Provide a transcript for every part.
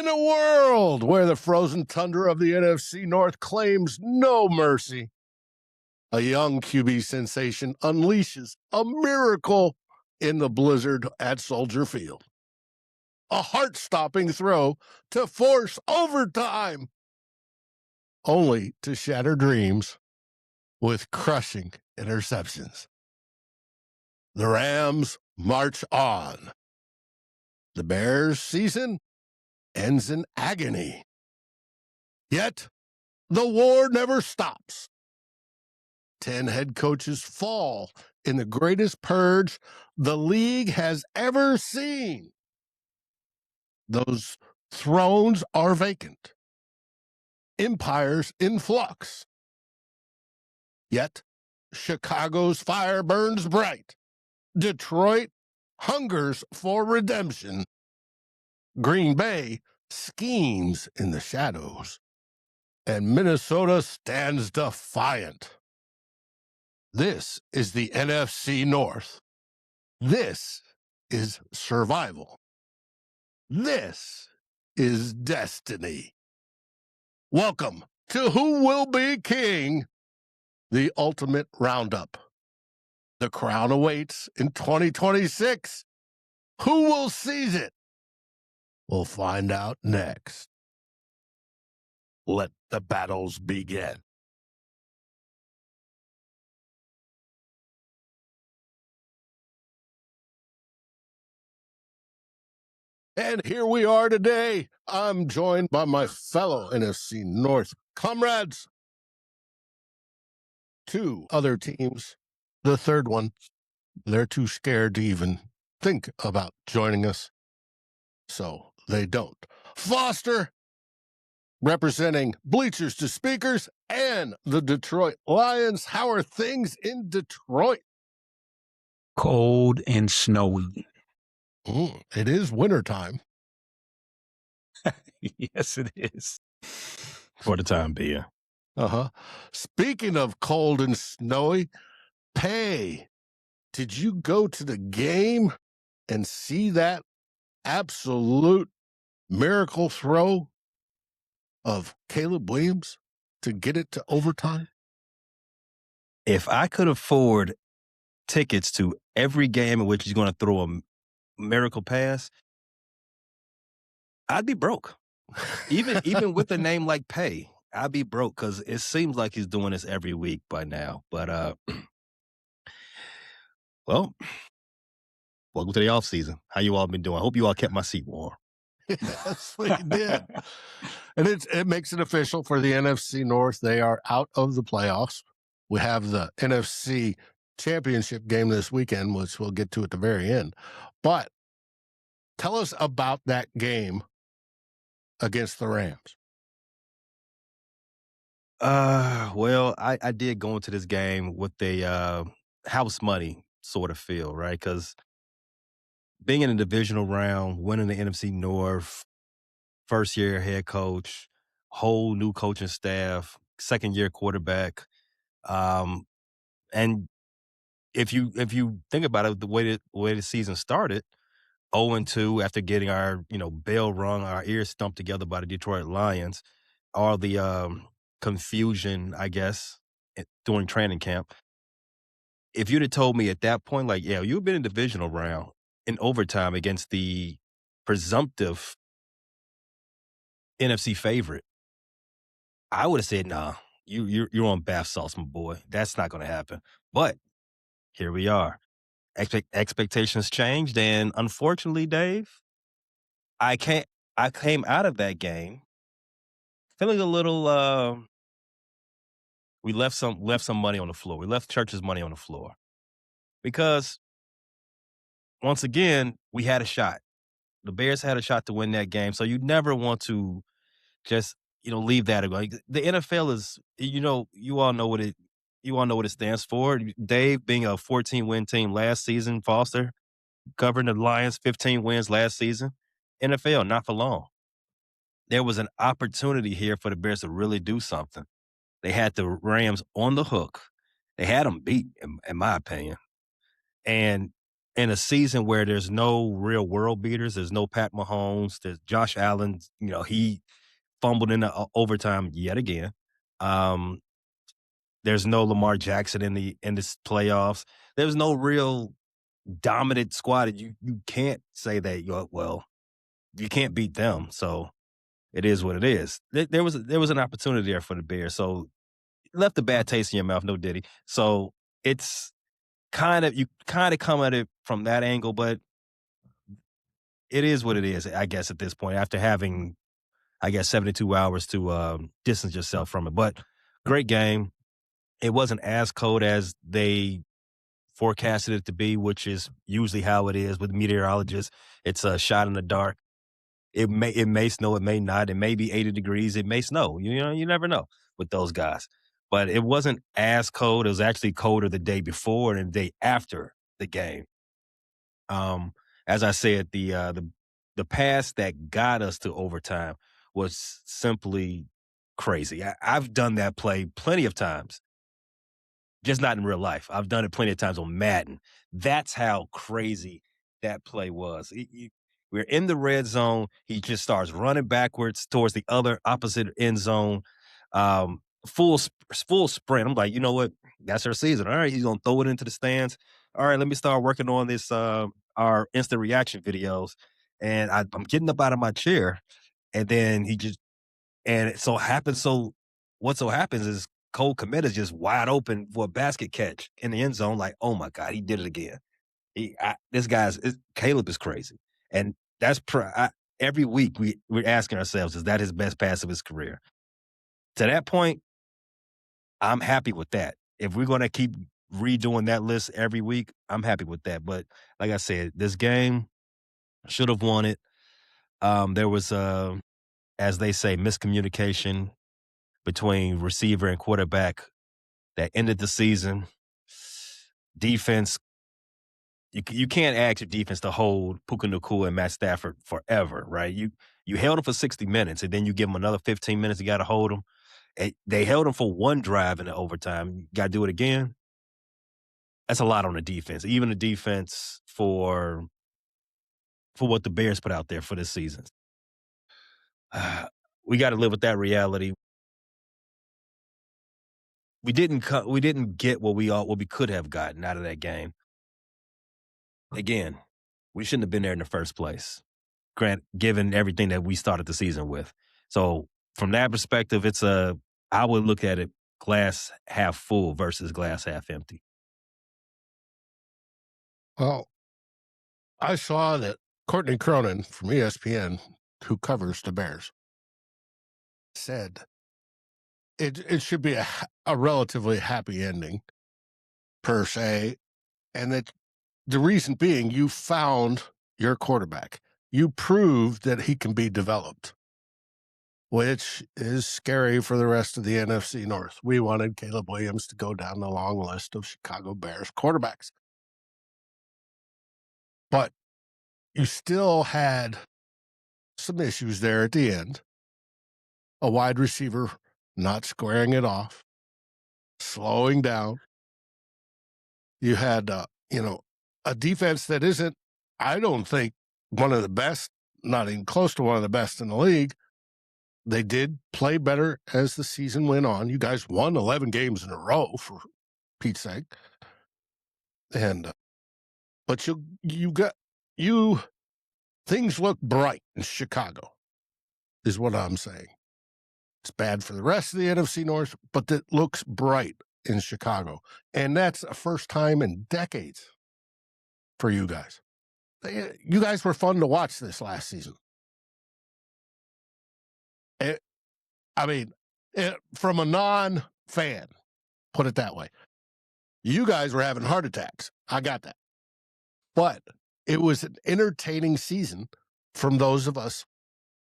In a world where the frozen tundra of the NFC North claims no mercy, a young QB sensation unleashes a miracle in the blizzard at Soldier Field. A heart-stopping throw to force overtime, only to shatter dreams with crushing interceptions. The Rams march on. The Bears' season ends in agony. Yet, the war never stops. 10 head coaches fall in the greatest purge the league has ever seen. Those thrones are vacant. Empires in flux. Yet, Chicago's fire burns bright. Detroit hungers for redemption. Green Bay schemes in the shadows. And Minnesota stands defiant. This is the NFC North. This is survival. This is destiny. Welcome to Who Will Be King, the ultimate roundup. The crown awaits in 2026. Who will seize it? We'll find out next. Let the battles begin. And here we are today. I'm joined by my fellow NFC North comrades. 2 other teams. The third one, they're too scared to even think about joining us, so they don't. Foster, representing Bleachers to Speakers and the Detroit Lions. How are things in Detroit? Cold and snowy. It is wintertime. Yes, it is. For the time being. Speaking of cold and snowy, Pay, did you go to the game and see that absolute miracle throw of Caleb Williams to get it to overtime? If I could afford tickets to every game in which he's going to throw a miracle pass, I'd be broke. Even with a name like Pay, I'd be broke because it seems like he's doing this every week by now. But well, welcome to the offseason. How you all been doing? I hope you all kept my seat warm. Yes, we did. And it makes it official for the NFC North. They are out of the playoffs. We have the NFC Championship game this weekend, which we'll get to at the very end. But tell us about that game against the Rams. Well, I did go into this game with a house money sort of feel, right? Because being in a divisional round, winning the NFC North, first year head coach, whole new coaching staff, second year quarterback, and if you think about it, the way the season started, 0-2 after getting our bell rung, our ears stumped together by the Detroit Lions, all the confusion, I guess, during training camp. If you'd have told me at that point, like, yeah, you've been in divisional round in overtime against the presumptive NFC favorite, I would have said, nah, you're on bath salts, my boy. That's not going to happen. But here we are. Expectations changed, and unfortunately, Dave, I came out of that game feeling a little. We left some money on the floor. We left Church's money on the floor because once again we had a shot. The Bears had a shot to win that game, so you never want to just leave that ago. The NFL is you all know what it stands for. Dave being a 14-win team last season, Foster covering the Lions 15 wins last season. NFL, not for long. There was an opportunity here for the Bears to really do something. They had the Rams on the hook. They had them beat, in my opinion. And in a season where there's no real world beaters, there's no Pat Mahomes, there's Josh Allen, he fumbled in the overtime yet again. There's no Lamar Jackson in this playoffs. There's no real dominant squad. You can't say that you can't beat them. So it is what it is. There was an opportunity there for the Bears. So it left a bad taste in your mouth, no Diddy. So it's you come at it from that angle, but it is what it is, I guess, at this point, after having, 72 hours to distance yourself from it. But great game. It wasn't as cold as they forecasted it to be, which is usually how it is with meteorologists. It's a shot in the dark. It may snow, it may not. It may be 80 degrees. It may snow. You never know with those guys. But it wasn't as cold. It was actually colder the day before and the day after the game. As I said, the pass that got us to overtime was simply crazy. I've done that play plenty of times, just not in real life. I've done it plenty of times on Madden. That's how crazy that play was. We're in the red zone. He just starts running backwards towards the other opposite end zone. Full sprint. I'm like, you know what? That's our season. All right, he's going to throw it into the stands. All right, let me start working on this, our instant reaction videos. And I'm getting up out of my chair. And then what so happens is Cole Kmet is just wide open for a basket catch in the end zone. Like, oh my God, he did it again. Caleb is crazy. And that's every week we're asking ourselves, is that his best pass of his career? To that point, I'm happy with that. If we're going to keep redoing that list every week, I'm happy with that. But like I said, this game should have won it. There was, as they say, miscommunication between receiver and quarterback that ended the season. Defense, you can't ask your defense to hold Puka Nacua and Matt Stafford forever, right? You held them for 60 minutes, and then you give them another 15 minutes, you got to hold them. They held them for one drive in the overtime. You got to do it again. That's a lot on the defense, even the defense for what the Bears put out there for this season. We got to live with that reality. We didn't get what we could have gotten out of that game. Again, we shouldn't have been there in the first place, given everything that we started the season with. So from that perspective, I would look at it glass half full versus glass half empty. Well, I saw that Courtney Cronin from ESPN, who covers the Bears, said it should be a relatively happy ending, per se, and that the reason being, you found your quarterback. You proved that he can be developed, which is scary for the rest of the NFC North. We wanted Caleb Williams to go down the long list of Chicago Bears quarterbacks. But you still had some issues there at the end. A wide receiver not squaring it off, slowing down. You had, a defense that isn't, I don't think, one of the best, not even close to one of the best in the league. They did play better as the season went on. You guys won 11 games in a row, for Pete's sake. And, but things look bright in Chicago, is what I'm saying. It's bad for the rest of the NFC North, but it looks bright in Chicago. And that's a first time in decades for you guys. You guys were fun to watch this last season. From a non-fan, put it that way. You guys were having heart attacks. I got that. But it was an entertaining season from those of us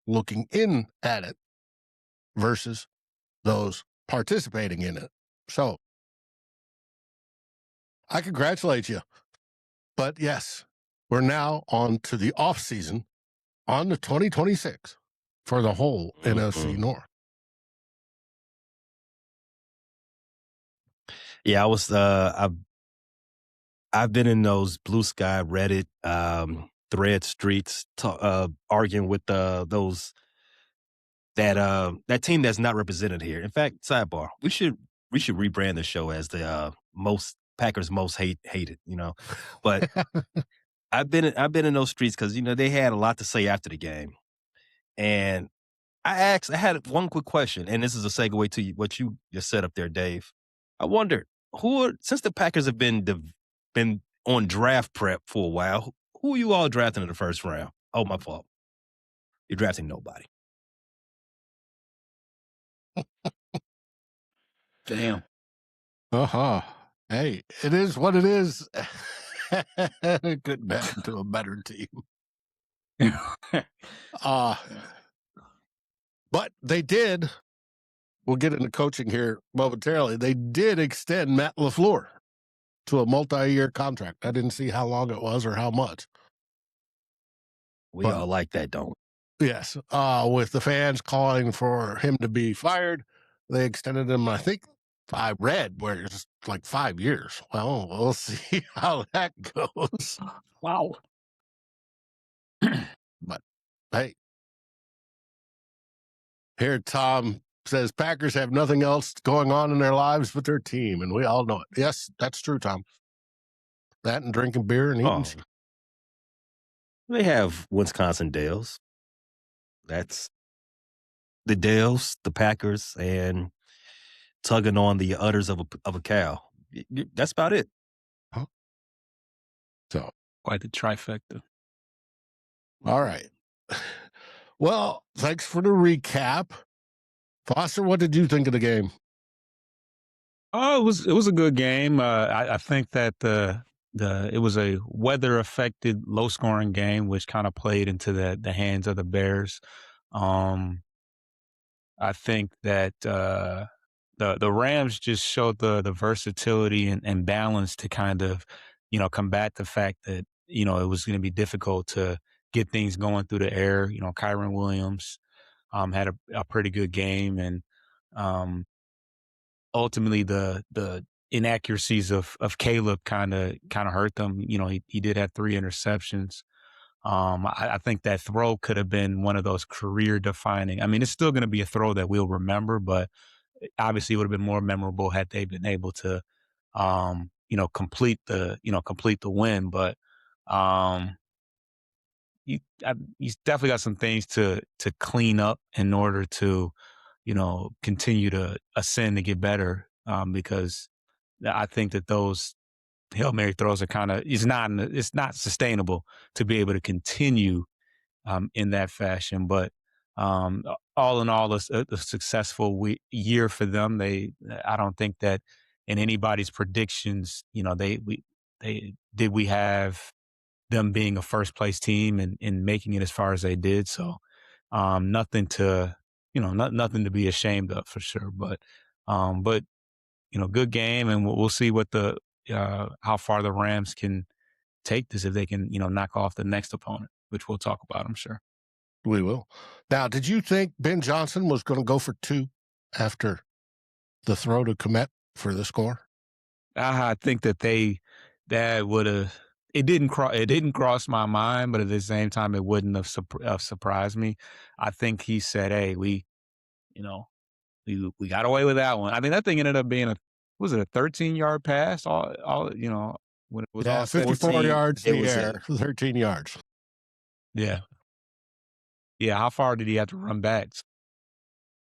looking in at it versus those participating in it. So I congratulate you. But yes, we're now on to the offseason, on to 2026 for the whole NFC North. Yeah, I was I've been in those blue sky Reddit thread streets arguing with those that team that's not represented here. In fact, sidebar, we should rebrand the show as the most Packers most hated. But I've been in those streets because they had a lot to say after the game, and I had one quick question, and this is a segue to what you just said up there, Dave. I wondered since the Packers have been on draft prep for a while, who are you all drafting in the first round? Oh, my fault. You're drafting nobody. Damn. Hey, it is what it is. It couldn't happen to a better team. But they did. We'll get into coaching here momentarily. They did extend Matt LaFleur to a multi-year contract. I didn't see how long it was or how much. We all like that, don't we? Yes. With the fans calling for him to be fired, they extended him, I think, I read where it's like 5 years. Well, we'll see how that goes. Wow. But, hey. Here, Tom says Packers have nothing else going on in their lives but their team, and we all know it. Yes, that's true, Tom. That and drinking beer and eating. They have Wisconsin Dells. That's the Dells, the Packers, and tugging on the udders of a cow. That's about it. Huh? So quite the trifecta. All right. Well, thanks for the recap. Foster, what did you think of the game? Oh, it was a good game. I think that it was a weather affected, low scoring game, which kind of played into the hands of the Bears. I think that the Rams just showed the versatility and balance to kind of, combat the fact that, it was going to be difficult to get things going through the air. Kyron Williams had a pretty good game, and ultimately the inaccuracies of Caleb kind of hurt them. He did have 3 interceptions. I think that throw could have been one of those career defining. I mean, it's still going to be a throw that we'll remember, but obviously it would have been more memorable had they been able to, complete the win. But he's definitely got some things to clean up in order to, continue to ascend to get better. Because I think that those Hail Mary throws are it's not sustainable to be able to continue in that fashion. But all in all, a successful year for them. I don't think that in anybody's predictions, we have them being a first place team and making it as far as they did. So nothing to nothing to be ashamed of for sure. But good game, and we'll see what how far the Rams can take this if they can knock off the next opponent, which we'll talk about, I'm sure. We will. Now, did you think Ben Johnson was going to go for 2 after the throw to Kmet for the score? I think that would have. It didn't cross my mind, but at the same time, it wouldn't have surprised me. I think he said, "Hey, we got away with that one." I mean, that thing ended up being was it a 13-yard pass? All when it was all 54 yards in the air, 13 yards. Yeah. Yeah, how far did he have to run back?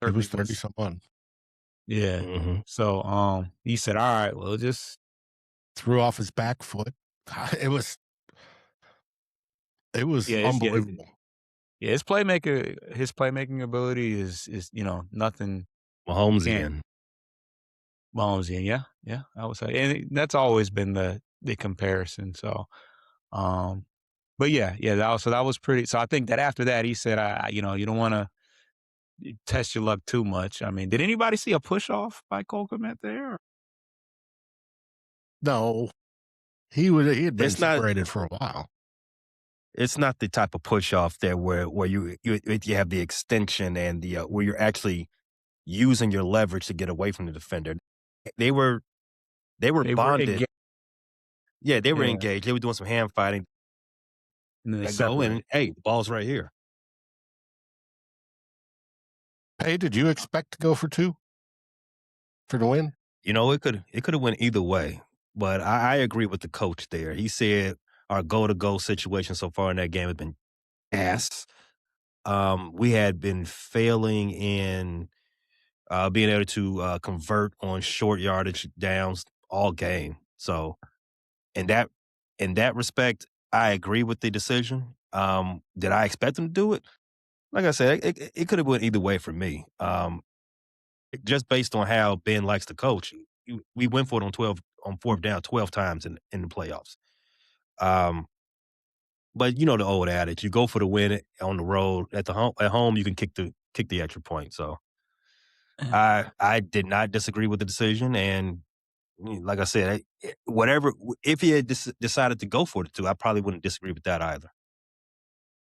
It was 30-something. Yeah. Mm-hmm. So he said, all right, well, just threw off his back foot. It was unbelievable. Yeah, his playmaking ability is nothing. Mahomesian. Yeah, I would say, and that's always been the comparison. So, but that was pretty. So I think that after that, he said, you don't want to test your luck too much. I mean, did anybody see a push off by Cole Kmet there? No, he had been separated for a while. It's not the type of push off there where you have the extension and the where you're actually using your leverage to get away from the defender. They were bonded. Yeah, they were Yeah. engaged. They were doing some hand fighting. And then they They go separate. and, hey, the ball's right here. Hey, did you expect to go for 2 for the win? You know, it could have went either way. But I agree with the coach there. He said our goal-to-goal situation so far in that game has been ass. We had been failing in being able to convert on short yardage downs all game. So in that respect, I agree with the decision. Did I expect them to do it? Like I said, it could have went either way for me. Just based on how Ben likes to coach, we went for it on 4th down 12 times in the playoffs. But you know the old adage: you go for the win on the road. At home, you can kick the extra point. So I did not disagree with the decision, and like I said, whatever if he had decided to go for it too, I probably wouldn't disagree with that either.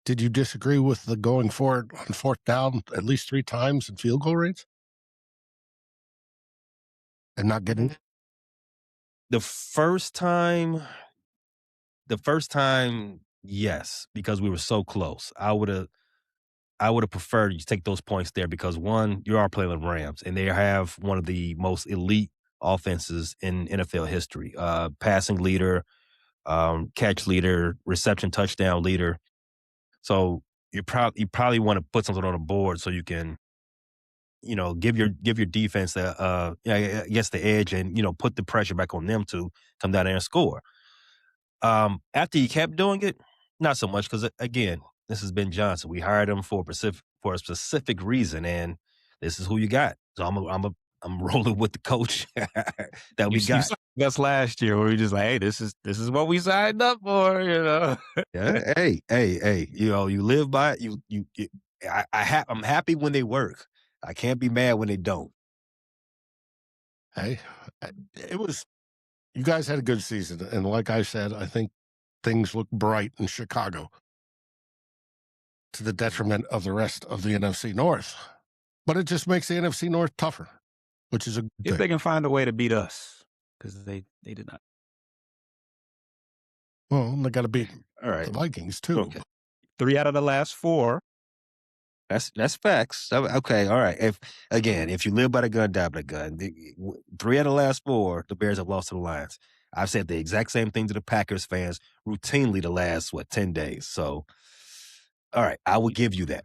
Did you disagree with the going for it on 4th down at least 3 times in field goal range? And not getting it? The first time, yes, because we were so close. I would have preferred you to take those points there because one, you are playing the Rams, and they have one of the most elite offenses in NFL history. Passing leader, catch leader, reception touchdown leader. So you probably want to put something on the board so you can, give your defense I guess the edge and put the pressure back on them to come down there and score. After he kept doing it, not so much because again, this is Ben Johnson. We hired him for a specific reason, and this is who you got. So I'm rolling with the coach that we got. That's last year where we just like, hey, this is what we signed up for, Yeah, hey, you live by it. I'm happy when they work. I can't be mad when they don't. Hey, you guys had a good season. And like I said, I think things look bright in Chicago to the detriment of the rest of the NFC North. But it just makes the NFC North tougher, which is a good if thing. they can find a way to beat us, because they did not. Well, they got to beat All right. the Vikings too. Okay. 3 out of the last 4. That's facts. Okay, all right. If you live by the gun, die by the gun. 3 out of the last 4, the Bears have lost to the Lions. I've said the exact same thing to the Packers fans routinely the last 10 days. So, all right, I will give you that.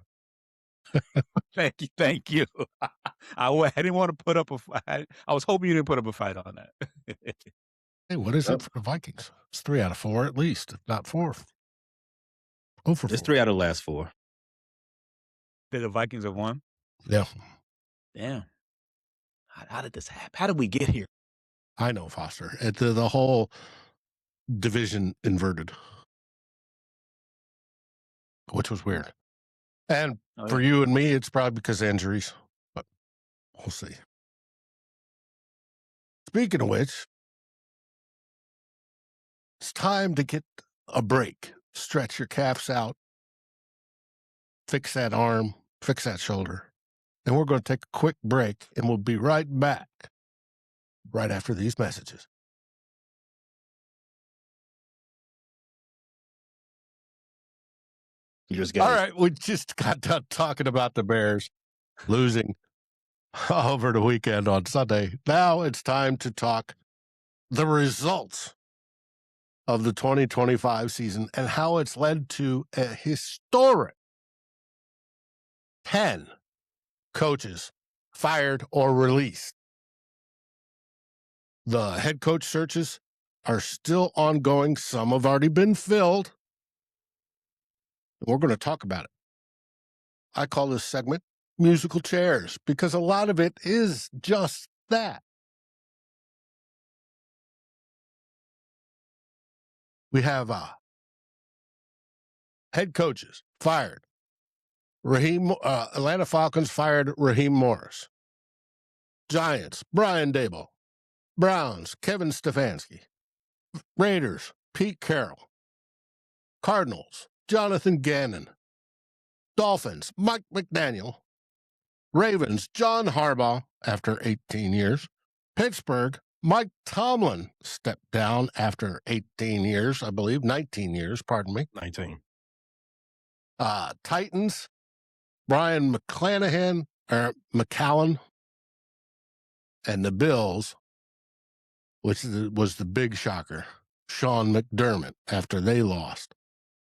Thank you. I didn't want to put up a fight. I was hoping you didn't put up a fight on that. Hey, what is it for the Vikings? It's 3 out of 4 at least, if not 4. Over 4. It's 3 out of the last 4. Did the Vikings have won? Yeah. Damn. How did this happen? How did we get here? I know, Foster. The whole division inverted, which was weird. And for you and me, it's probably because of injuries, but we'll see. Speaking of which, it's time to get a break. Stretch your calves out, fix that arm, fix that shoulder. And we're going to take a quick break, and we'll be right back right after these messages. All right, we just got done talking about the Bears losing over the weekend on Sunday. Now it's time to talk the results of the 2025 season and how it's led to a historic 10 coaches fired or released. The head coach searches are still ongoing. Some have already been filled. We're going to talk about it. I call this segment Musical Chairs because a lot of it is just that. We have head coaches fired. Atlanta Falcons fired Raheem Morris. Giants, Brian Daboll. Browns, Kevin Stefanski. Raiders, Pete Carroll. Cardinals, Jonathan Gannon. Dolphins, Mike McDaniel. Ravens, John Harbaugh, after 18 years. Pittsburgh, Mike Tomlin stepped down after 18 years, I believe, 19 years, pardon me. 19. Titans, Brian McClanahan, or McCowan, and the Bills, which was the big shocker, Sean McDermott, after they lost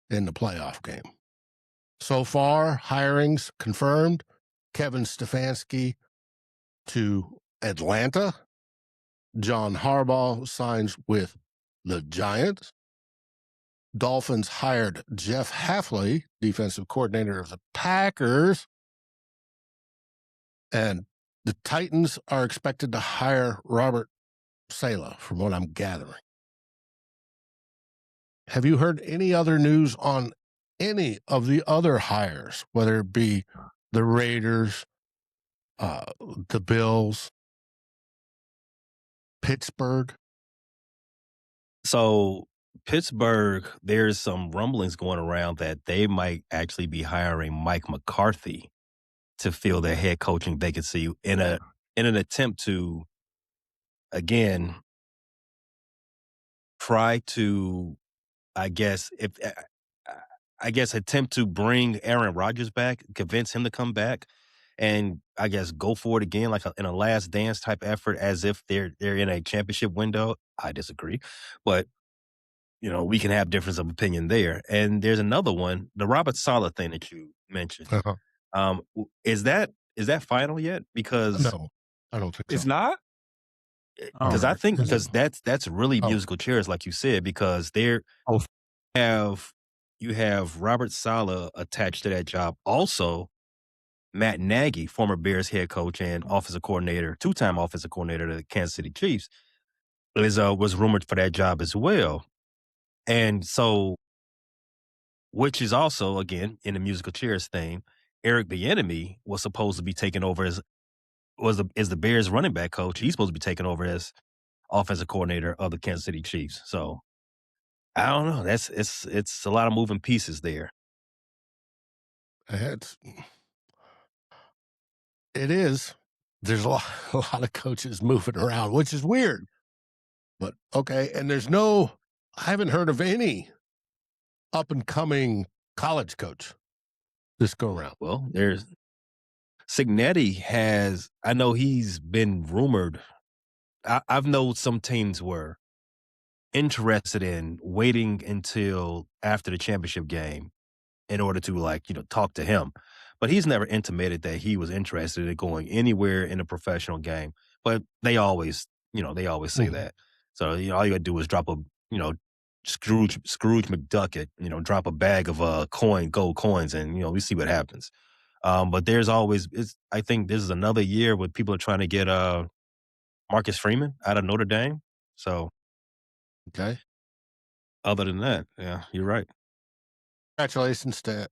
in the playoff game. So far, hirings confirmed. Kevin Stefanski to Atlanta. John Harbaugh signs with the Giants. Dolphins hired Jeff Hafley, defensive coordinator of the Packers. And the Titans are expected to hire Robert Saleh, from what I'm gathering. Have you heard any other news on any of the other hires, whether it be the Raiders, the Bills, Pittsburgh? So Pittsburgh, there's some rumblings going around that they might actually be hiring Mike McCarthy to fill their head coaching vacancy in an attempt to, again, try to, attempt to bring Aaron Rodgers back, convince him to come back, and I guess go for it again, like in a last dance type effort, as if they're in a championship window. I disagree, but we can have difference of opinion there. And there's another one, the Robert Saleh thing that you mentioned. Uh-huh. Is that final yet? Because No, I don't think so. It's not? because I think Is it? because that's really Oh. musical chairs, like you said, because you have Robert Saleh attached to that job. Also, Matt Nagy, former Bears head coach and offensive coordinator, two-time offensive coordinator of the Kansas City Chiefs, was rumored for that job as well. And so, which is also, again, in the musical chairs thing, Eric Bieniemy was supposed to be taking over as the Bears running back coach. He's supposed to be taking over as offensive coordinator of the Kansas City Chiefs. So I don't know. It's a lot of moving pieces there. It is. There's a lot of coaches moving around, which is weird. But okay, and I haven't heard of any up and coming college coach this go around. Well, there's Signetti I know he's been rumored. I've known some teams were interested in waiting until after the championship game in order to talk to him. But he's never intimated that he was interested in going anywhere in a professional game. But they always say that. So all you gotta do is drop a Scrooge McDuck drop a bag of gold coins, and we see what happens. But there's always I think this is another year where people are trying to get Marcus Freeman out of Notre Dame. So Okay. other than that, yeah, you're right. Congratulations to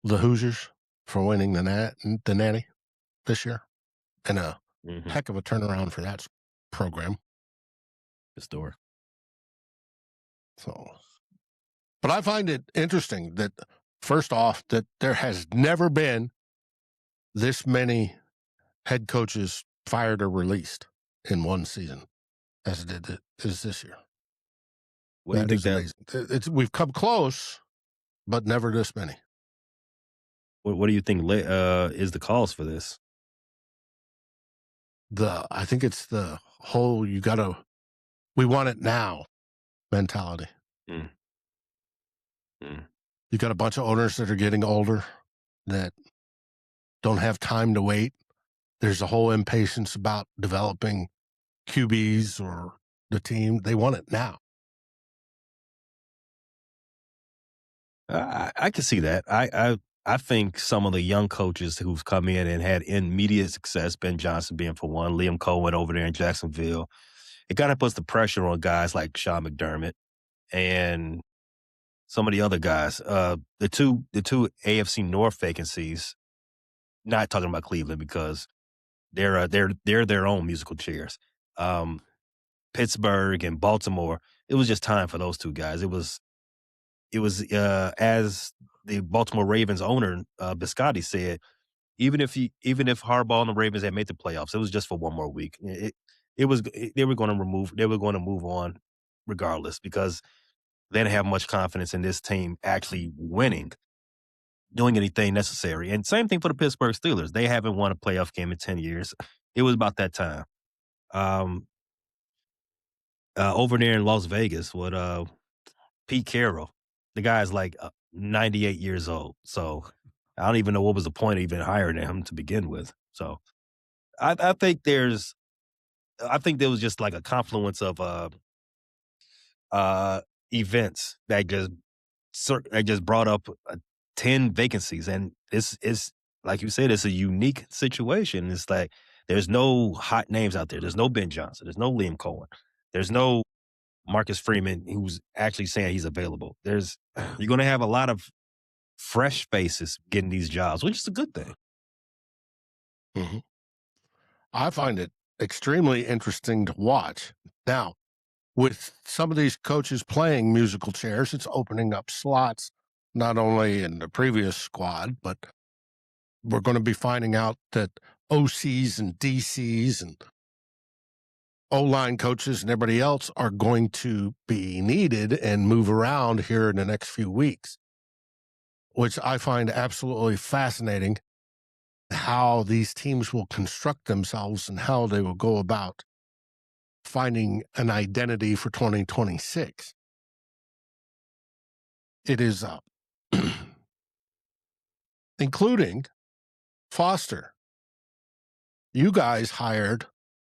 the Hoosiers for winning the Natty this year, and a heck of a turnaround for that program. Good story. So, but I find it interesting that, first off, that there has never been this many head coaches fired or released in one season as it is this year. What do you think we've come close, but never this many. What do you think is the cause for this? I think it's the whole we want it now mentality. You got a bunch of owners that are getting older that don't have time to wait. There's a whole impatience about developing QBs or the team. They want it now. I can see that. I think some of the young coaches who've come in and had immediate success, Ben Johnson being for one, Liam Cohen over there in Jacksonville, it kind of puts the pressure on guys like Sean McDermott and some of the other guys. The two AFC North vacancies, not talking about Cleveland because they're their own musical chairs. Pittsburgh and Baltimore, it was just time for those two guys. It was as the Baltimore Ravens owner Biscotti said, even if Harbaugh and the Ravens had made the playoffs, it was just for one more week. they were going to move on regardless because they didn't have much confidence in this team actually winning, doing anything necessary. And same thing for the Pittsburgh Steelers. They haven't won a playoff game in 10 years. It was about that time. Over there in Las Vegas with Pete Carroll, the guy's like 98 years old. So I don't even know what was the point of even hiring him to begin with. So I think there was just like a confluence of events that just brought up 10 vacancies, and this is, like you said, it's a unique situation. It's like there's no hot names out there. There's no Ben Johnson. There's no Liam Cohen. There's no Marcus Freeman who's actually saying he's available. You're going to have a lot of fresh faces getting these jobs, which is a good thing. Mm-hmm. I find it extremely interesting to watch. Now, with some of these coaches playing musical chairs, it's opening up slots, not only in the previous squad, but we're going to be finding out that OCs and DCs and O-line coaches and everybody else are going to be needed and move around here in the next few weeks, which I find absolutely fascinating, how these teams will construct themselves and how they will go about finding an identity for 2026. It is including Foster. You guys hired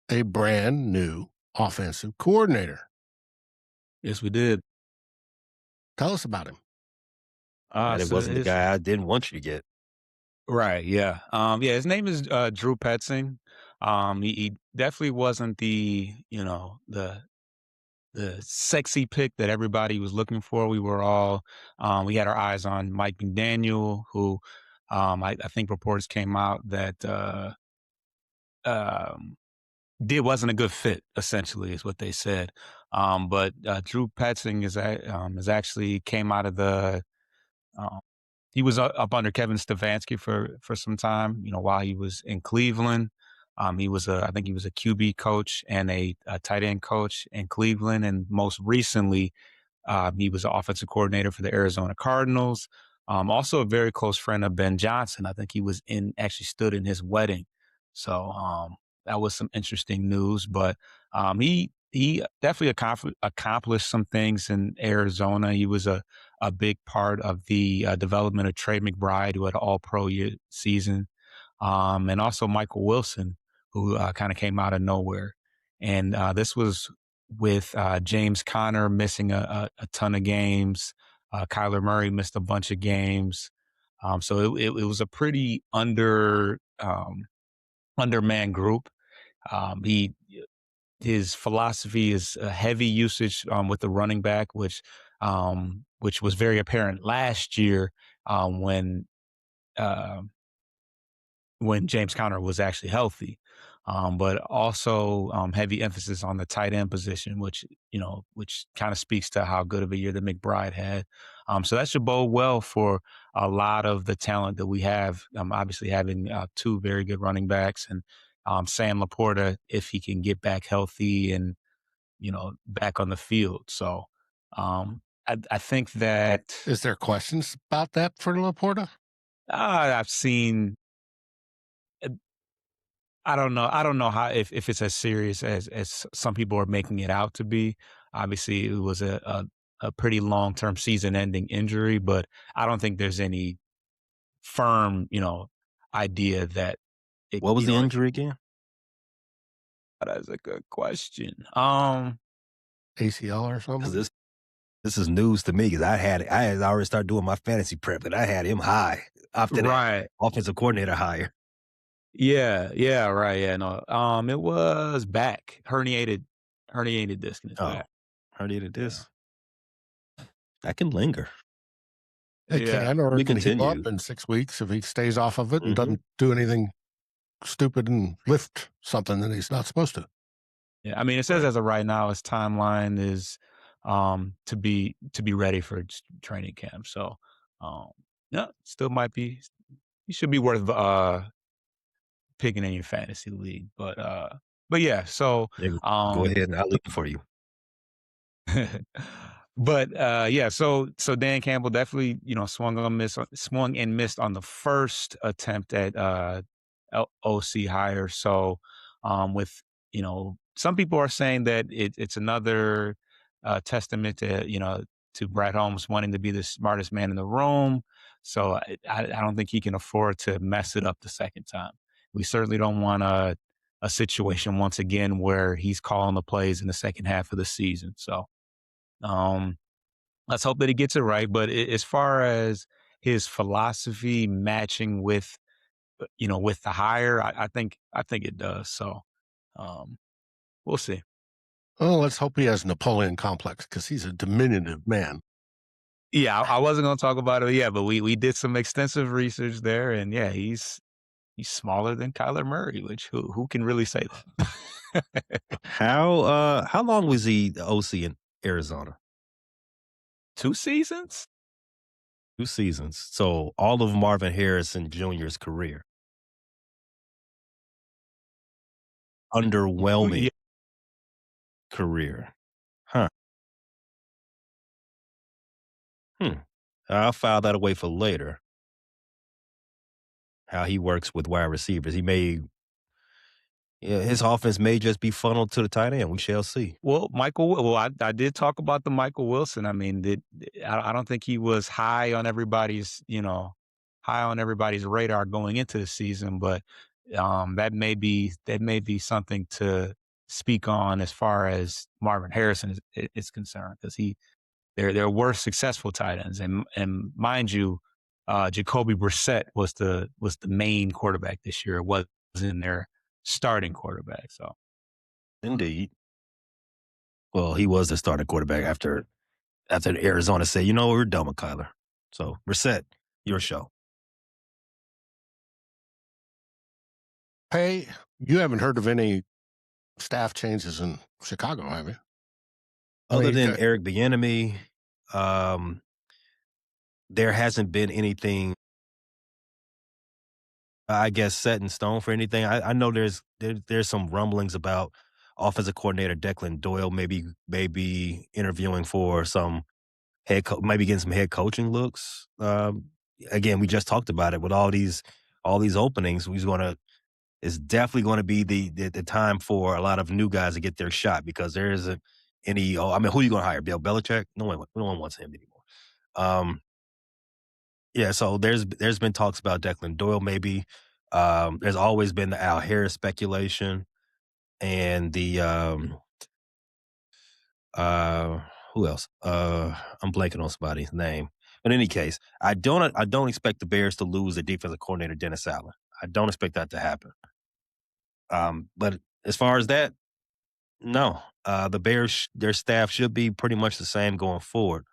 a brand new offensive coordinator. Yes, we did. Tell us about him. And it wasn't the guy I didn't want you to get. Right. Yeah. His name is Drew Petzing. He definitely wasn't the sexy pick that everybody was looking for. We were all we had our eyes on Mike McDaniel, who I think reports came out that wasn't a good fit. Essentially, is what they said. But Drew Petzing is actually came out of the. He was up under Kevin Stefanski for some time, while he was in Cleveland. I think he was a QB coach and a tight end coach in Cleveland. And most recently, he was an offensive coordinator for the Arizona Cardinals. Also a very close friend of Ben Johnson. I think he actually stood in his wedding. So that was some interesting news, but he definitely accomplished some things in Arizona. He was a big part of the development of Trey McBride, who had an all-pro season, and also Michael Wilson, who kind of came out of nowhere. And this was with James Conner missing a ton of games. Kyler Murray missed a bunch of games. So it was a pretty undermanned group. His philosophy is a heavy usage with the running back, which was very apparent last year when James Conner was actually healthy. But also heavy emphasis on the tight end position, which kind of speaks to how good of a year that McBride had. So that should bode well for a lot of the talent that we have. Obviously having two very good running backs, and Sam Laporta, if he can get back healthy and back on the field. So I think that. Is there questions about that for Laporta? I've seen. I don't know. I don't know how if it's as serious as some people are making it out to be. Obviously, it was a pretty long-term season-ending injury, but I don't think there's any firm, idea that. What was the injury again? That's a good question. ACL or something? This is news to me because I had already started doing my fantasy prep, and I had him high after that offensive coordinator hire. Yeah, right. Yeah, no. It was back herniated disc in his back. Herniated disc. That can linger. It can, or it can heal up in 6 weeks if he stays off of it and doesn't do anything stupid and lift something that he's not supposed to. Yeah, I mean, it says as of right now, his timeline is to be ready for training camp. So, still might be. He should be worth picking in your fantasy league, but but yeah, so Yeah, go ahead and I'll leave it for you. but yeah, so Dan Campbell definitely, swung and missed on the first attempt at OC hire. So with some people are saying that it's another testament to Brad Holmes wanting to be the smartest man in the room. So I don't think he can afford to mess it up the second time. We certainly don't want a situation once again where he's calling the plays in the second half of the season. So let's hope that he gets it right. But as far as his philosophy matching with, with the hire, I think it does. So we'll see. Oh, let's hope he has Napoleon complex because he's a diminutive man. Yeah, I wasn't going to talk about it yet, but we did some extensive research there, and yeah, he's smaller than Kyler Murray, which who can really say that? How long was he the OC in Arizona? 2 seasons? 2 seasons. So all of Marvin Harrison Jr.'s career. Underwhelming Yeah. career. Huh. I'll file that away for later. How he works with wide receivers. His offense may just be funneled to the tight end. We shall see. Well, I did talk about the Michael Wilson. I mean, I don't think he was high on everybody's radar going into the season, but that may be something to speak on as far as Marvin Harrison is concerned, because there were successful tight ends, and mind you, Jacoby Brissett was the main quarterback this year. It wasn't their starting quarterback. So Indeed. Well, he was the starting quarterback after Arizona said, we're done with Kyler. So, Brissett, your show. Hey, you haven't heard of any staff changes in Chicago, have you? Other than Eric Bieniemy, there hasn't been anything, I guess, set in stone for anything. I know there's some rumblings about offensive coordinator Declan Doyle maybe interviewing for some maybe getting some head coaching looks. Again, we just talked about it with all these openings. It's definitely going to be the time for a lot of new guys to get their shot, because there isn't any. who are you going to hire? Bill Belichick? No one wants him anymore. Yeah, so there's been talks about Declan Doyle maybe. There's always been the Al Harris speculation, and the who else? I'm blanking on somebody's name. But in any case, I don't expect the Bears to lose their defensive coordinator Dennis Allen. I don't expect that to happen. But as far as that, no. The Bears, their staff should be pretty much the same going forward.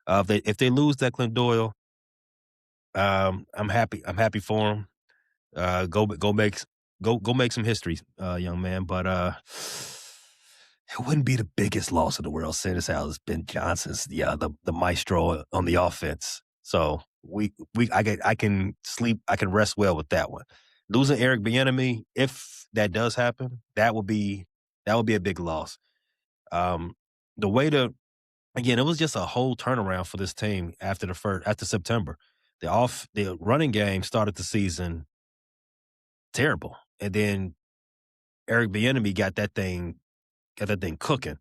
If they lose Declan Doyle, I'm happy. I'm happy for him. Go make some history, young man. But it wouldn't be the biggest loss in the world, seeing as how it's Ben Johnson's the maestro on the offense. So I can sleep. I can rest well with that one. Losing Eric Bieniemy, if that does happen, that would be a big loss. Again, it was just a whole turnaround for this team after September. The running game started the season terrible, and then Eric Bieniemy got that thing cooking.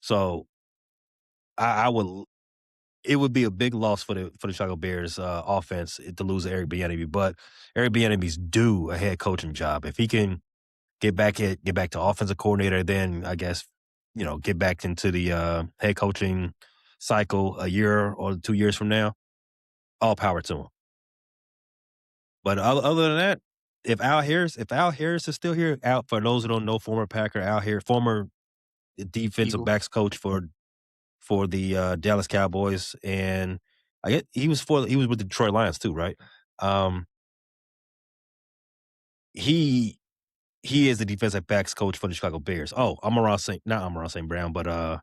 So it would be a big loss for the Chicago Bears offense to lose Eric Bieniemy, but Eric Bieniemy's due a head coaching job. If he can get back to offensive coordinator, then I guess get back into the head coaching cycle a year or 2 years from now. All power to him. But other than that, if Al Harris is still here, out for those who don't know, former Packer Al Harris, former defensive backs coach for the Dallas Cowboys, and I guess he was with the Detroit Lions too, right? He is the defensive backs coach for the Chicago Bears. Oh, not Amon-Ra St. Brown, but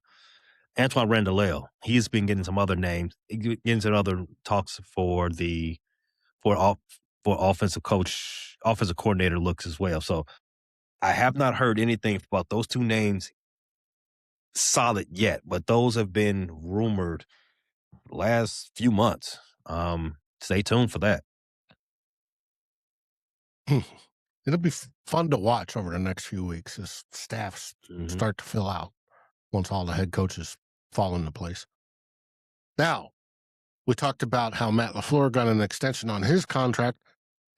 Antoine Randall. He's been getting some other names, getting some other talks for offensive coordinator looks as well. So I have not heard anything about those two names solid yet, but those have been rumored the last few months. Stay tuned for that. It'll be fun to watch over the next few weeks as staffs start to fill out once all the head coaches fall into place. Now, we talked about how Matt LaFleur got an extension on his contract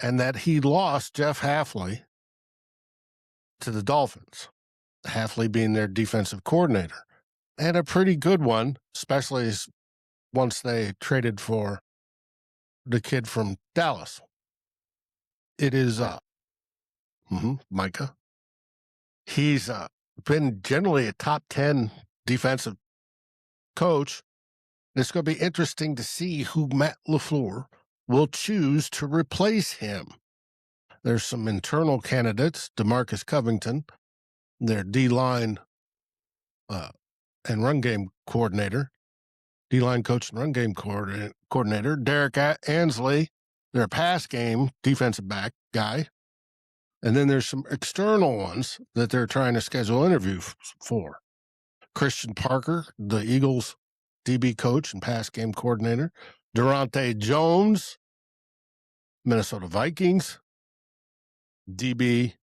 and that he lost Jeff Hafley to the Dolphins, Hafley being their defensive coordinator, and a pretty good one, especially once they traded for the kid from Dallas. It is Micah. He's been generally a top 10 defensive coach. It's going to be interesting to see who Matt LaFleur will choose to replace him. There's some internal candidates, DeMarcus Covington, their D-line and run game coordinator, D-line coach and run game coordinator, Derek Ansley, their pass game defensive back guy. And then there's some external ones that they're trying to schedule interviews for. Christian Parker, the Eagles DB coach and pass game coordinator. Durante Jones, Minnesota Vikings DB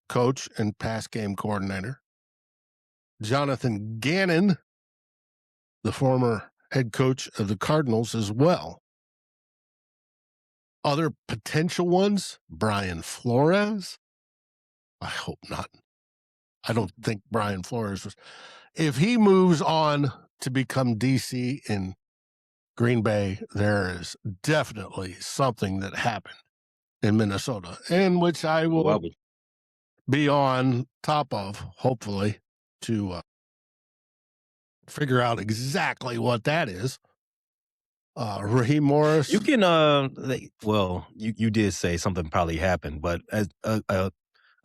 coach and pass game coordinator. Jonathan Gannon, the former head coach of the Cardinals as well. Other potential ones, Brian Flores. I hope not. I don't think Brian Flores was. If he moves on to become DC in Green Bay, there is definitely something that happened in Minnesota, and which I will be on top of, hopefully, to figure out exactly what that is. Raheem Morris. You can, you did say something probably happened, but as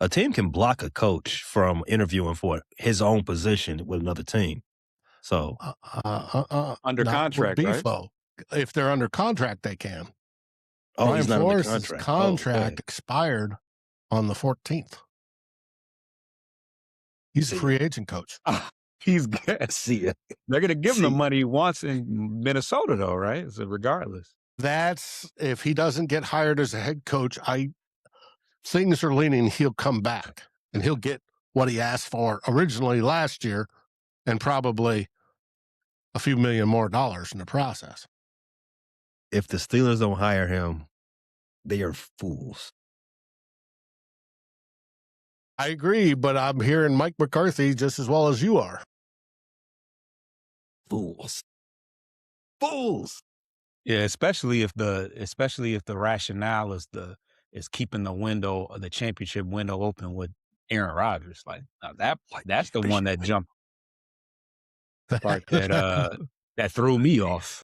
a team can block a coach from interviewing for his own position with another team. So under contract, right? If they're under contract, they can. Oh, Brian he's not Flores' under contract. contract expired on the 14th. He's a free agent coach. He's good. They're going to give him the money he wants in Minnesota, though, right? So regardless. That's if he doesn't get hired as a head coach. Things are leaning he'll come back and he'll get what he asked for originally last year, and probably a few million more dollars in the process. If the Steelers don't hire him, they are fools. I agree, but I'm hearing Mike McCarthy just as well as you are. Fools. Yeah, especially if the rationale is keeping the championship window open with Aaron Rodgers. Like that's the one that jumped part that threw me off.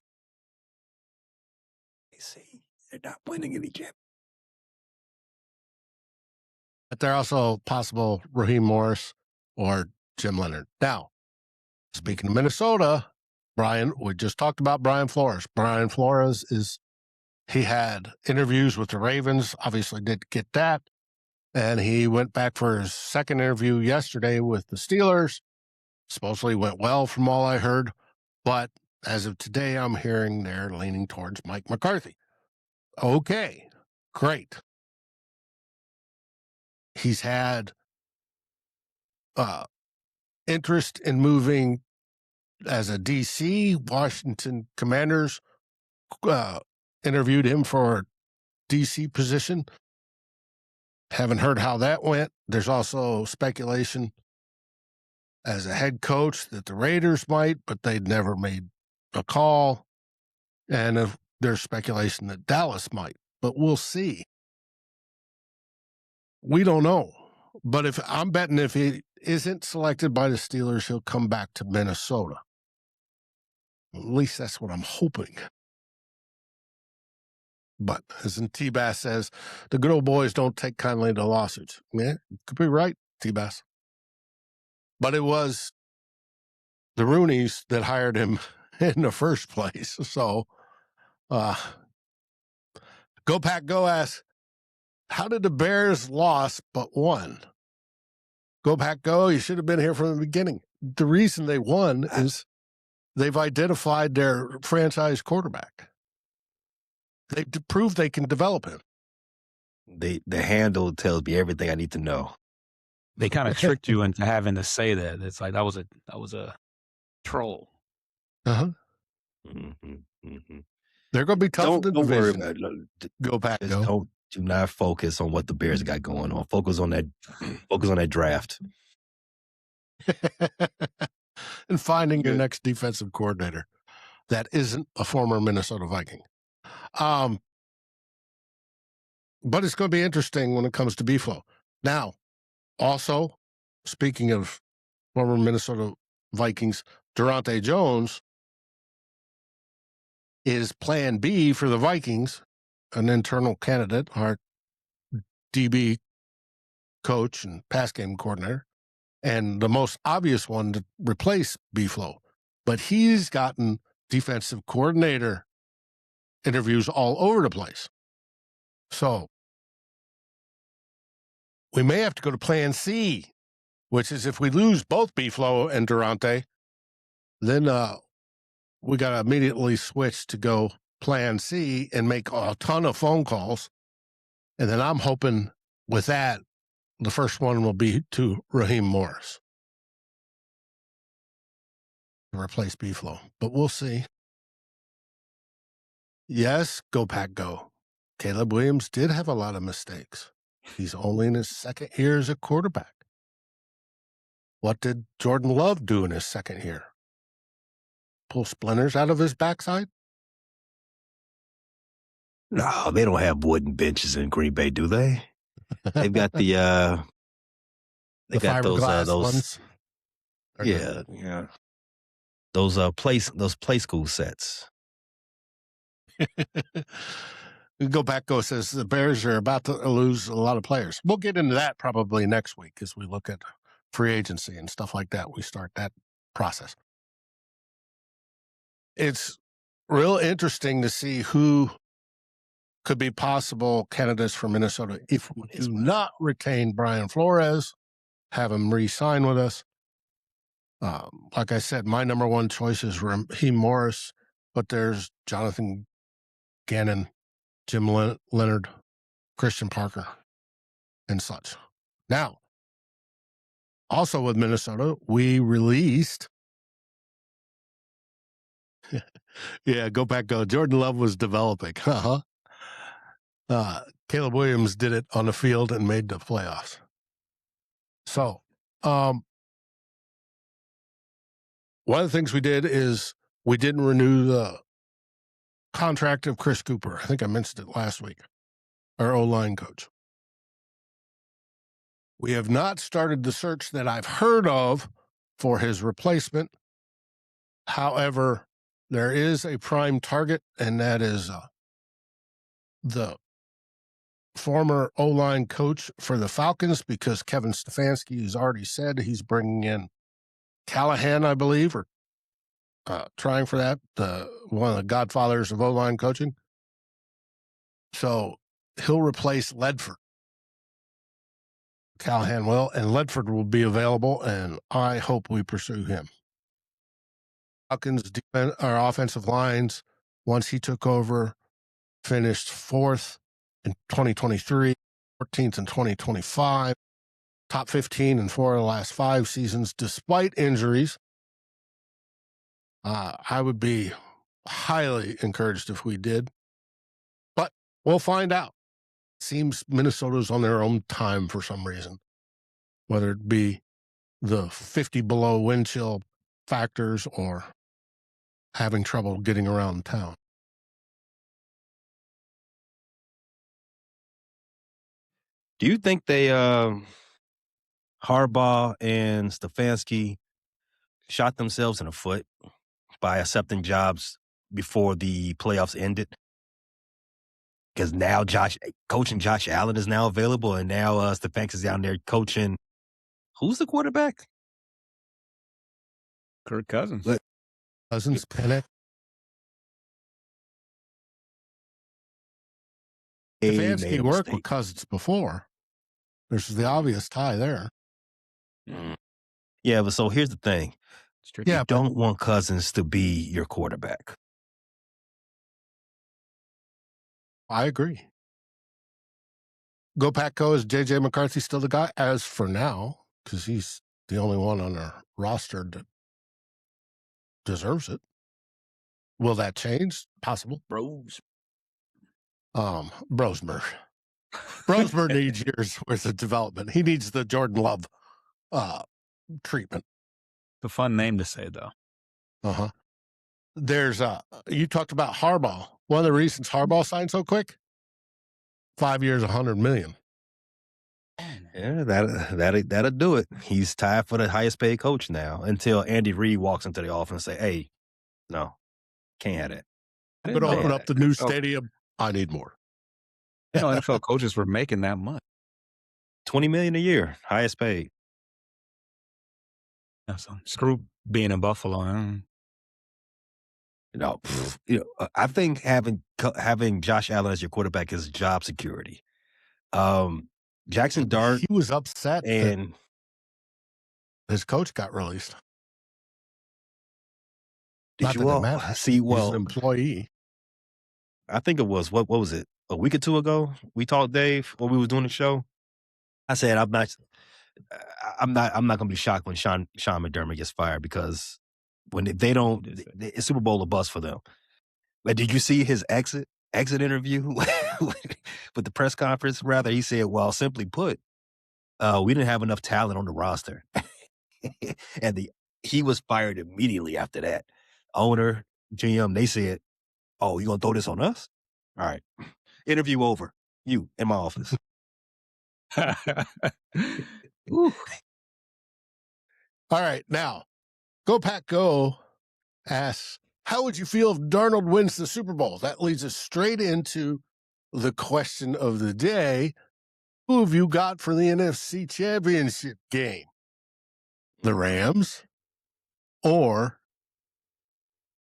See, they're not winning any championships. But they're also possible Raheem Morris or Jim Leonard. Now, speaking of Minnesota, Brian, we just talked about Brian Flores. Brian Flores he had interviews with the Ravens, obviously did get that. And he went back for his second interview yesterday with the Steelers. Supposedly went well from all I heard. But as of today, I'm hearing they're leaning towards Mike McCarthy. Okay, great. He's had interest in moving as a DC. Washington Commanders interviewed him for a DC position. Haven't heard how that went. There's also speculation as a head coach that the Raiders might, but they'd never made a call. And there's speculation that Dallas might, but we'll see. We don't know. But if I'm betting if he isn't selected by the Steelers, he'll come back to Minnesota. At least that's what I'm hoping. But as in T-Bass says, the good old boys don't take kindly to lawsuits. Yeah, you could be right, T-Bass. But it was the Rooneys that hired him in the first place. So, Go Pack Go asks, how did the Bears lost but won? Go Pack Go. You should have been here from the beginning. The reason they won is they've identified their franchise quarterback. They proved they can develop him. The handle tells me everything I need to know. They kind of tricked you into having to say that. It's like that was a troll. Uh-huh. Mm-hmm, mm-hmm. They're going to be tough in the division. Worry about it. Go Pack Go. Do not focus on what the Bears got going on. Focus on that draft. And finding your next defensive coordinator that isn't a former Minnesota Viking. But it's going to be interesting when it comes to B-Flow. Now, also, speaking of former Minnesota Vikings, Durante Jones is plan B for the Vikings, an internal candidate, our DB coach and pass game coordinator, and the most obvious one to replace B-Flow. But he's gotten defensive coordinator interviews all over the place. So we may have to go to plan C, which is if we lose both B-Flow and Durante, then we got to immediately switch to go plan C and make a ton of phone calls. And then I'm hoping with that, the first one will be to Raheem Morris to replace B-Flow. But we'll see. Yes, Go Pack Go. Caleb Williams did have a lot of mistakes. He's only in his second year as a quarterback. What did Jordan Love do in his second year? Pull splinters out of his backside? No, they don't have wooden benches in Green Bay, do they? They've got those ones. Yeah. Those play school sets. Go Pack Go says the Bears are about to lose a lot of players. We'll get into that probably next week as we look at free agency and stuff like that. We start that process. It's real interesting to see who could be possible candidates for Minnesota if we do not retain Brian Flores, have him re-sign with us. Like I said, my number one choice is Raheem Morris, but there's Jonathan Gannon, Jim Leonard, Christian Parker, and such. Now, also with Minnesota, we released yeah, Go Pack Go. Jordan Love was developing. Caleb Williams did it on the field and made the playoffs. So, one of the things we did is we didn't renew the contract of Chris Cooper. I think I mentioned it last week, our O-line coach. We have not started the search that I've heard of for his replacement. However, there is a prime target, and that is the former O-line coach for the Falcons, because Kevin Stefanski has already said he's bringing in Callahan, I believe, or trying for that, one of the godfathers of O-line coaching. So he'll replace Ledford. Callahan will, and Ledford will be available, and I hope we pursue him. Falcons' our offensive lines, once he took over, finished 4th in 2023, 14th in 2025, top 15 in 4 of the last 5 seasons, despite injuries. I would be highly encouraged if we did, but we'll find out. Seems Minnesota's on their own time for some reason, whether it be the 50 below wind chill factors or having trouble getting around town. Do you think they Harbaugh and Stefanski shot themselves in the foot by accepting jobs before the playoffs ended? Because now coaching Josh Allen is now available, and now Stefanski is down there coaching. Who's the quarterback? Kirk Cousins. Cousins, Pennick. Stefanski worked with Cousins before. There's the obvious tie there. Yeah, but so here's the thing. Yeah, You don't want Cousins to be your quarterback. I agree. Go Pack Go, is J.J. McCarthy still the guy? As for now, because he's the only one on our roster that deserves it. Will that change? Possible. Bros. Brosmer. Brosmer needs years worth of development. He needs the Jordan Love treatment. It's a fun name to say, though. Uh-huh. There's you talked about Harbaugh. One of the reasons Harbaugh signed so quick, 5 years, $100 million. Yeah, that'll do it. He's tied for the highest paid coach now until Andy Reid walks into the office and say, "Hey, no, can't have that." I'm going to open up the new stadium. I need more. NFL coaches were making that much. $20 million a year, highest paid. Yeah, so screw being in Buffalo. I think having Josh Allen as your quarterback is job security. Jackson Dart, he was upset and his coach got released. Did you all see? Well, he's an employee. I think it was what was it? A week or two ago, we talked, Dave, when we was doing the show. I said I'm not going to be shocked when Sean McDermott gets fired, because when they don't, it's Super Bowl or bust for them. But did you see his exit interview with the press conference? Rather, he said, "Well, simply put, we didn't have enough talent on the roster," and he was fired immediately after that. Owner, GM, they said, "Oh, you gonna throw this on us? All right, interview over. You in my office." All right, now, Go Pack Go asks, how would you feel if Darnold wins the Super Bowl? That leads us straight into the question of the day. Who have you got for the NFC Championship game? The Rams or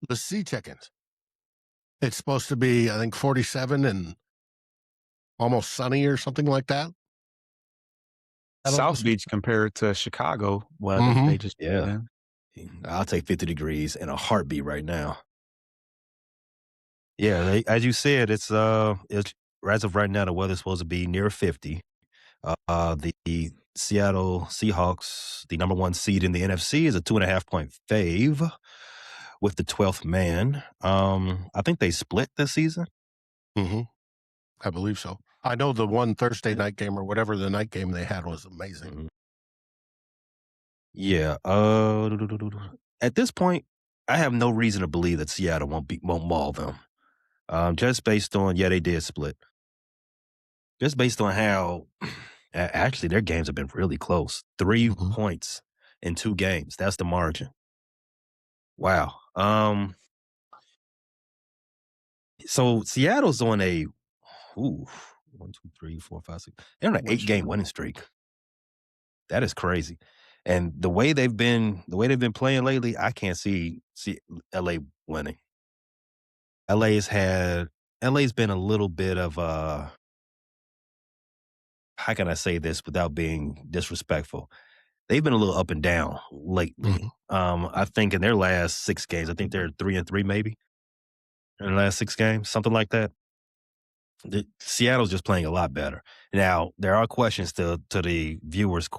the Sea Chickens? It's supposed to be, I think, 47 and almost sunny or something like that. South Beach compared to Chicago. Well, they just I'll take 50 degrees in a heartbeat right now. Yeah, as you said, it's as of right now, the weather's supposed to be near 50. The Seattle Seahawks, the number 1 seed in the NFC, is a 2.5-point fave with the 12th man. I think they split this season. Mm-hmm. I believe so. I know the one Thursday night game or whatever the night game they had was amazing. Mm-hmm. Yeah. At this point, I have no reason to believe that Seattle won't maul them. Just based on, they did split. Just based on how, actually, their games have been really close. 3 points in 2 games. That's the margin. Wow. So Seattle's on a 1, 2, 3, 4, 5, 6. They're on an 8-game winning streak. That is crazy. And the way they've been playing lately, I can't see LA winning. LA's been a little bit of how can I say this without being disrespectful? They've been a little up and down lately. I think in their last 6 games, I think they're 3-3 maybe in the last 6 games, something like that. Seattle's just playing a lot better. Now, there are questions to the viewers'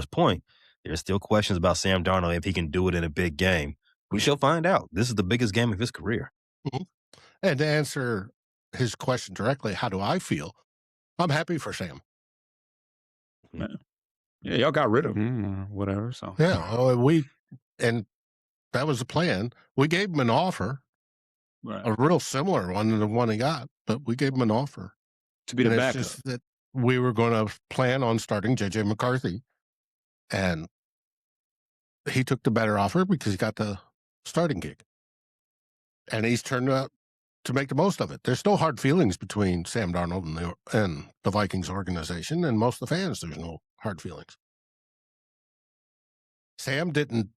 point. There's still questions about Sam Darnold, if he can do it in a big game. We shall find out. This is the biggest game of his career. And to answer his question directly, how do I feel? I'm happy for Sam. Yeah, y'all got rid of him or whatever. So and that was the plan. We gave him an offer. Right. A real similar one to the one he got, but we gave him an offer to be the backup. It's just that we were going to plan on starting J.J. McCarthy, and he took the better offer because he got the starting gig, and he's turned out to make the most of it. There's no hard feelings between Sam Darnold and the Vikings organization, and most of the fans, there's no hard feelings. Sam didn't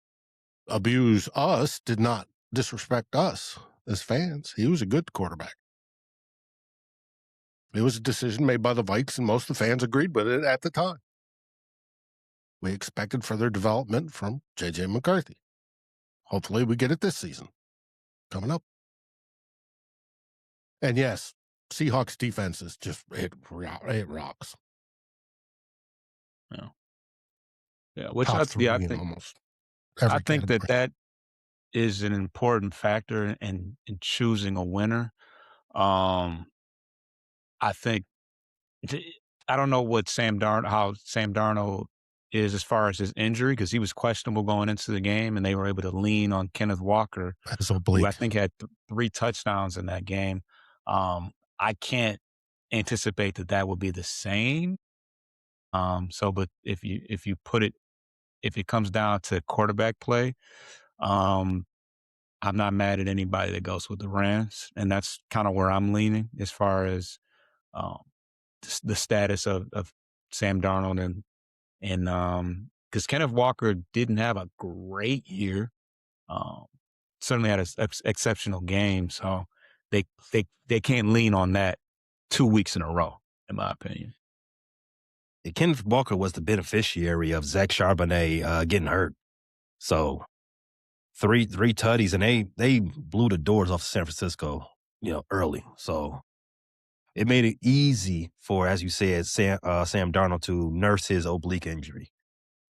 abuse us, did not disrespect us as fans. He was a good quarterback. It was a decision made by the Vikes, and most of the fans agreed with it at the time. we expected further development from J.J. McCarthy. Hopefully we get it this season coming up. And yes, Seahawks defense is just, it rocks. Yeah, which Top I three think in almost every I think category. that is an important factor in choosing a winner. I think I don't know what how Sam Darnold is as far as his injury, because he was questionable going into the game, and they were able to lean on Kenneth Walker, That's who oblique. I think had 3 touchdowns in that game. I can't anticipate that would be the same. But if it comes down to quarterback play, I'm not mad at anybody that goes with the Rams, and that's kind of where I'm leaning as far as the status of Sam Darnold and because Kenneth Walker didn't have a great year, certainly had an exceptional game, so they can't lean on that 2 weeks in a row, in my opinion. Kenneth Walker was the beneficiary of Zach Charbonnet getting hurt. So three tutties, and they blew the doors off San Francisco, early. So it made it easy for, as you said, Sam Darnold to nurse his oblique injury.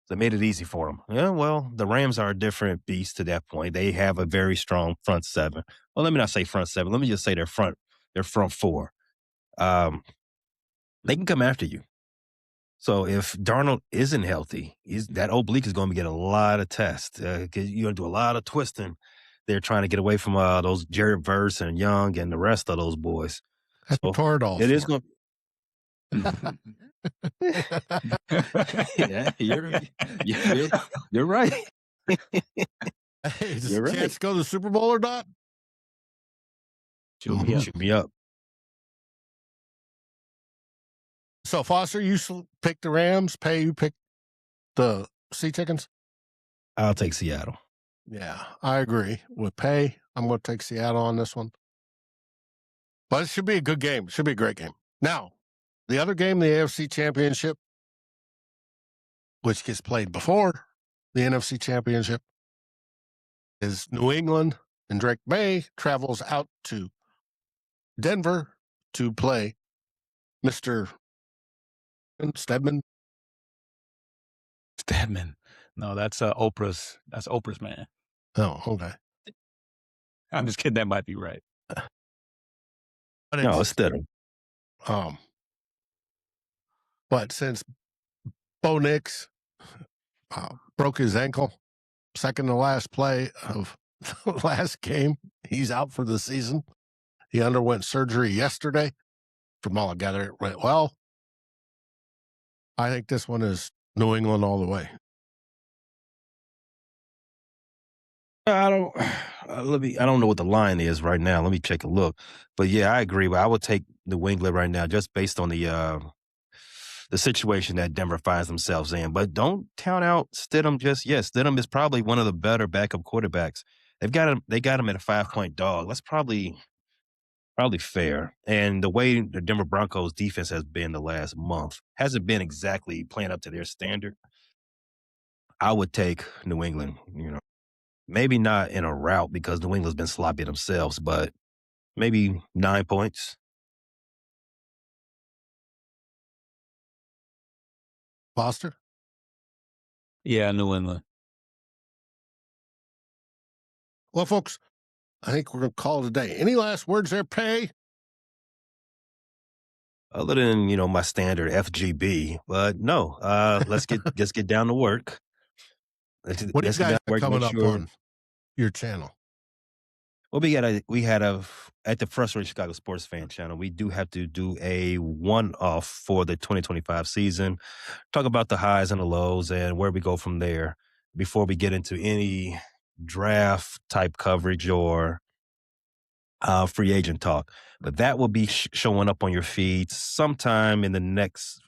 So it made it easy for him. Yeah, well, the Rams are a different beast to that point. They have a very strong front seven. Well, let me not say front seven. Let me just say their front four. They can come after you. So if Darnold isn't healthy, that oblique is going to get a lot of tests because you're going to do a lot of twisting. They're trying to get away from those Jared Verse and Young and the rest of those boys. That's So what Toradol it is for. Yeah, you're right. Hey, is You're this right. chance to go to the Super Bowl or not? Shoot me up. So, Foster, you picked the Rams. Pay, you picked the Sea Chickens? I'll take Seattle. Yeah, I agree. With Pay, I'm going to take Seattle on this one. But it should be a good game. It should be a great game. Now, the other game, the AFC Championship, which gets played before the NFC Championship, is New England, and Drake May travels out to Denver to play Mr. Stedman. No, that's Oprah's man. Oh, okay. I'm just kidding. That might be right. But No, it's Stedman. But since Bo Nix broke his ankle, second to last play of the last game, he's out for the season. He underwent surgery yesterday. From all I gather, it went well. I think this one is New England all the way. I don't know what the line is right now. Let me take a look. But yeah, I agree. But I would take New England right now, just based on the situation that Denver finds themselves in. But don't count out Stidham just yet. Stidham is probably one of the better backup quarterbacks. They got him at a 5-point dog. That's probably fair. And the way the Denver Broncos defense has been the last month hasn't been exactly playing up to their standard. I would take New England, maybe not in a rout because New England's been sloppy themselves, but maybe 9 points. Foster? Yeah, New England. Well, folks, I think we're going to call it a day. Any last words there, Pay? Other than, my standard FGB, but no, let's get down to work. What do you guys have coming up on your channel? Well, we had at the Frustrated Chicago Sports Fan channel, we do have to do a one-off for the 2025 season, talk about the highs and the lows and where we go from there before we get into any draft type coverage or free agent talk. But that will be showing up on your feed sometime in the next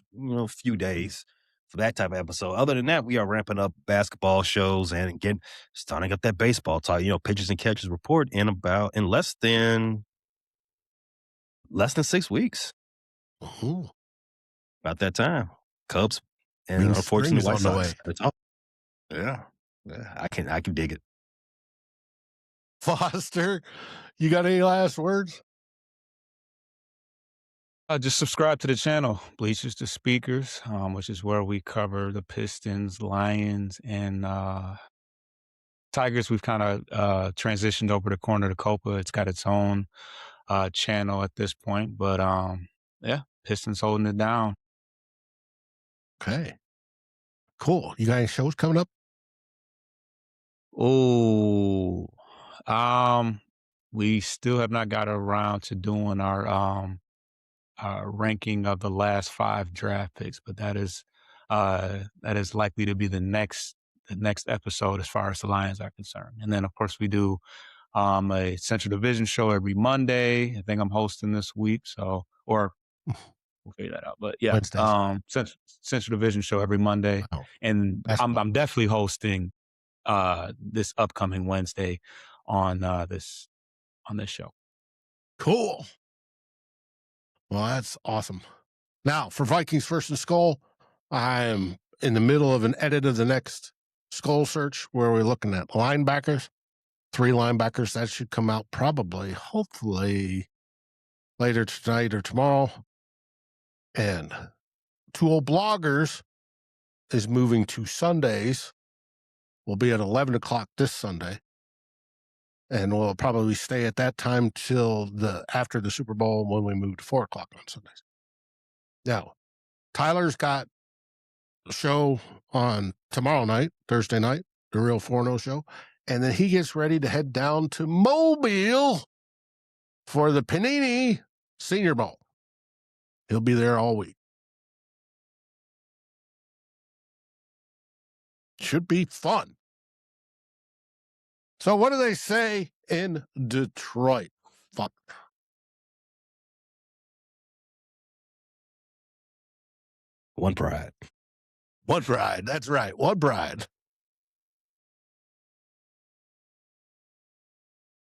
few days for that type of episode. Other than that, we are ramping up basketball shows and again starting up that baseball talk. Pitches and catches report in less than 6 weeks. Ooh. About that time, Cubs And unfortunately, White Sox. That's all. Yeah. I can dig it. Foster, you got any last words? Just subscribe to the channel, Bleachers to Speakers, which is where we cover the Pistons, Lions, and Tigers. We've kind of transitioned over to Corner to Copa. It's got its own channel at this point, but yeah, Pistons holding it down. Okay, cool. You got any shows coming up? Oh, we still have not got around to doing our ranking of the last 5 draft picks, but that is likely to be the next episode as far as the Lions are concerned. And then of course we do a Central Division show every Monday. I think I'm hosting this week, so we'll figure that out. But yeah, Central Division show every Monday, and I'm definitely hosting this upcoming Wednesday on this show. Cool. Well, that's awesome. Now, for Vikings First and Skull, I am in the middle of an edit of the next Skull search where we're looking at linebackers, 3 linebackers. That should come out probably, hopefully, later tonight or tomorrow. And 2 Old Bloggers is moving to Sundays. We'll be at 11 o'clock this Sunday. And we'll probably stay at that time till after the Super Bowl when we move to 4 o'clock on Sundays. Now, Tyler's got a show on tomorrow night, Thursday night, the Real Forno show. And then he gets ready to head down to Mobile for the Panini Senior Bowl. He'll be there all week. Should be fun. So what do they say in Detroit? Fuck. One pride. One pride. That's right. One pride.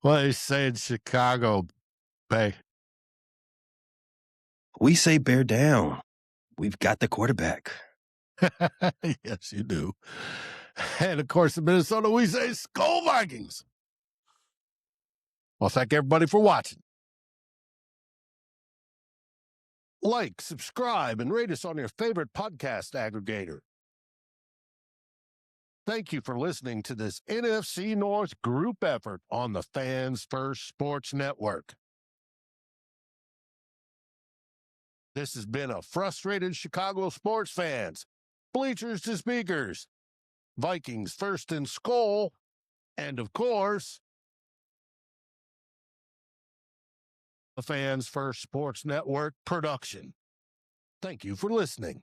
What do they say in Chicago, Bay? We say bear down. We've got the quarterback. Yes, you do. And of course, in Minnesota, we say Skull Vikings. Well, thank everybody for watching. Like, subscribe, and rate us on your favorite podcast aggregator. Thank you for listening to this NFC North group effort on the Fans First Sports Network. This has been a frustrated Chicago sports fans, Bleachers to Speakers, Vikings First and Skull, and of course, the Fans First Sports Network production. Thank you for listening.